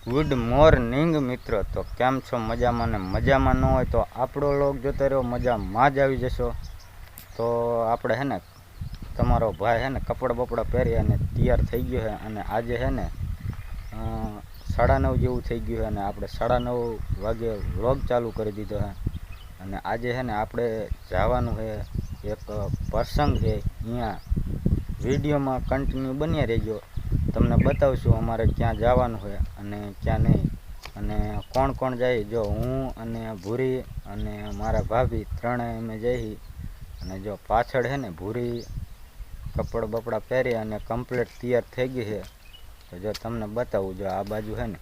Good morning મિત્રો, તો કેમ છો? મજામાં ને મજામાં ન હોય તો આપણો લોક જોતા રહ્યો, મજામાં જ આવી જશો. તો આપણે હે ને તમારો ભાઈ હે ને કપડાં બપડા પહેરી અને તૈયાર થઈ ગયો છે અને આજે હે ને 9:30 જેવું થઈ ગયું છે અને આપણે 9:30 વાગે વ્લોગ ચાલુ કરી દીધો છે. અને આજે હે ને આપણે જવાનું છે એક પ્રસંગ છે, અહીંયા વિડીયોમાં કન્ટિન્યુ બન્યા રહેજો. તમને બતાવશું અમારે ક્યાં જવાનું છે અને ક્યાં નહીં, અને કોણ કોણ જાય. જો હું અને ભૂરી અને મારા ભાભી ત્રણેય અમે જઈ. અને જો પાછળ છે ને ભૂરી કપડાં બપડા પહેરી અને કમ્પ્લીટ તૈયાર થઈ ગઈ છે. તો જો તમને બતાવું, જો આ બાજુ છે ને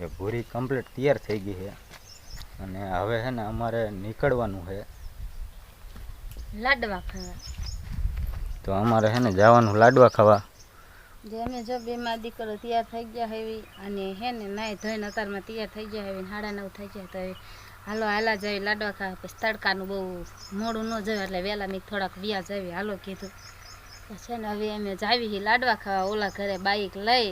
એ ભૂરી કમ્પ્લીટ તૈયાર થઈ ગઈ છે અને હવે છે ને અમારે નીકળવાનું છે લાડવા ખાવા. તો અમારે છે ને જવાનું લાડવા ખાવા. જે અમે જો બે માં દીકરો તૈયાર થઈ ગયા હેવી અને હે ને નાઈ ધોઈને અતારમાં તૈયાર થઈ ગયા હેવી 9:30 થઈ ગયા. તો હાલો હાલા જઈ લાડવા ખાવા. પછી તડકાનું બહુ મોડું ન જાય એટલે વહેલા મેં થોડાક વ્યાજ આવી હાલો કીધું. પછી ને હવે અમે જાવી લાડવા ખાવા ઓલા ઘરે બાઈક લઈ.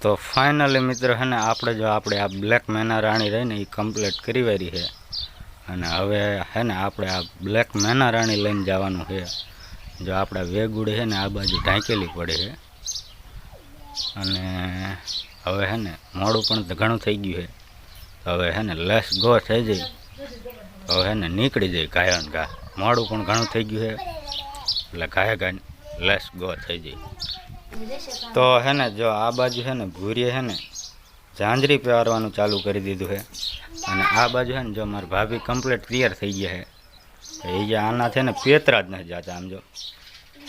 તો ફાઇનલી મિત્રો છે ને આપણે આ બ્લેક મેના રાણી રહીને એ કમ્પ્લીટ કરી વારી છે અને હવે છે ને આપણે આ બ્લેક મેના રાણી લઈને જવાનું છે. જો આપણા વેગુડી છે ને આ બાજુ ઢાંકેલી પડે છે અને હવે છે ને મોડું પણ ઘણું થઈ ગયું છે. હવે છે ને લેસ ગો થઈ જાય. હવે છે ને નીકળી જાય ગાયન ઘા. મોડું પણ ઘણું થઈ ગયું છે એટલે ગાય ગાય લેસ ગો થઈ જાય. તો હે ને જો આ બાજુ છે ને ભૂરીએ છે ને ઝાંઝરી પહેરવાનું ચાલુ કરી દીધું છે અને આ બાજુ છે ને જો મારી ભાભી કમ્પ્લીટ તૈયાર થઈ ગયા છે. એ જે આના છે ને પેતરા જ નથી જતા. આમ જો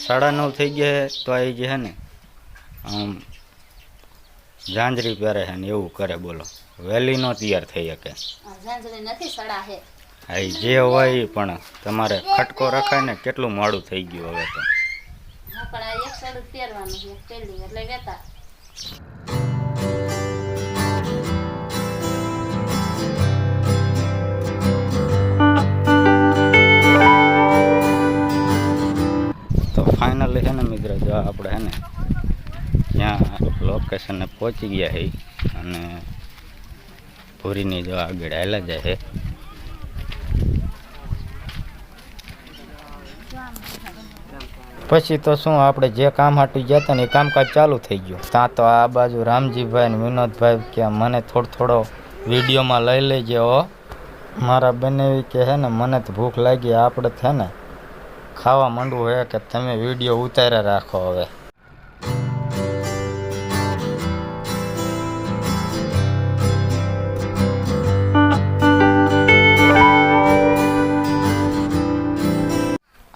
9:30 થઈ ગયા છે તો એ જે છે ને આમ ઝાંઝરી પહેરે છે ને એવું કરે. બોલો, વહેલી નો તૈયાર થઈ શકે. હા, જે હોય પણ તમારે ખટકો રખાય ને. કેટલું મોડું થઈ ગયું હવે તો. ફાઇનલી છે ને મિત્રો જો આપણે છે ને ત્યાં લોકેશને પહોંચી ગયા છે અને ભૂરીની જો આગળ હાલા જાય છે. પછી તો શું, આપણે જે કામ હાટું ગયા હતા ને એ કામકાજ ચાલુ થઈ ગયું. ત્યાં તો આ બાજુ રામજીભાઈ ને વિનોદભાઈ કે મને થોડો વિડીયોમાં લઈ લેજે. હો મારા બનેવી કે છે ને મને તો ભૂખ લાગી, આપણે છે ને ખાવા માંડવું હે કે તમે વિડીયો ઉતાર્યા રાખો. હવે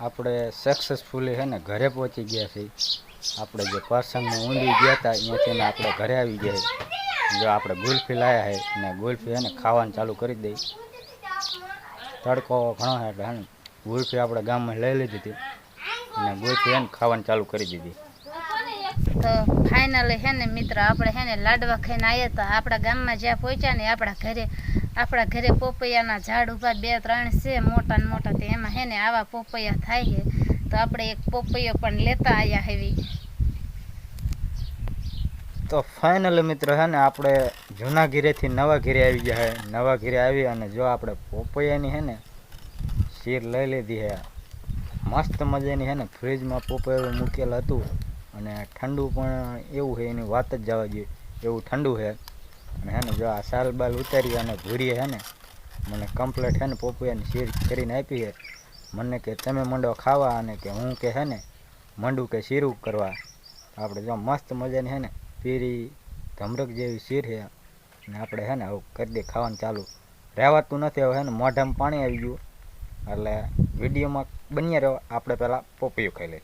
આપણે સક્સેસફુલી છે ને ઘરે પહોંચી ગયા છીએ. આપણે જે પ્રસંગમાં ઊંડી ગયા હતા અહીંયાથી આપણે ઘરે આવી ગયા. જો આપણે ગુલ્ફી લાવ્યા છે અને ગુલ્ફી છે ને ખાવાનું ચાલુ કરી દઈ. તડકો ઘણો છે એટલે હે ને ગુલ્ફી આપણે ગામમાં લઈ લીધી હતી અને ગુલ્ફી એને ખાવાનું ચાલુ કરી દીધી. તો ફાઇનલી હે ને મિત્ર આપણે હે ને લાડવા ખાઈને આવ્યા હતા. આપણા ગામમાં જ્યાં પહોંચ્યા ને આપણા ઘરે પોપૈયાના ઝાડ ઉભા 2-3 છે મોટા ને મોટા. તો એમાં હે ને આવા પોપૈયા થાય છે. તો આપણે એક પોપૈયો પણ લેતા આવ્યા હેવી. તો ફાઇનલી મિત્રો હે ને આપણે જૂના ઘીરેથી નવા ઘીરે આવી ગયા છે. નવા ઘીરે આવી અને જો આપણે પોપૈયાની હે ને શીર લઈ લીધી છે. મસ્ત મજાની હે ને ફ્રીજમાં પોપૈયું મૂકેલું હતું અને ઠંડુ પણ એવું છે, એની વાત જ જવા જોઈએ એવું ઠંડુ છે. અને હે ને જો આ સાલ બાલ ઉતારી અને ભૂરીએ હે ને મને કમ્પ્લીટ હે ને પોપૈયાની શીર કરીને આપી છે. મને કે તમે મંડો ખાવા અને કે હું કે હે ને મંડું કે શીરું કરવા. આપણે જો મસ્ત મજાની હે ને પીરી ધમરક જેવી શીર છે અને આપણે હે ને હવે કરી દે ખાવાનું ચાલુ. રહેવાતું નથી હવે હે ને મોઢામાં પાણી આવી ગયું એટલે વિડીયોમાં બન્યા રહ્યો. આપણે પહેલાં પોપૈયું ખાઈ લઈએ.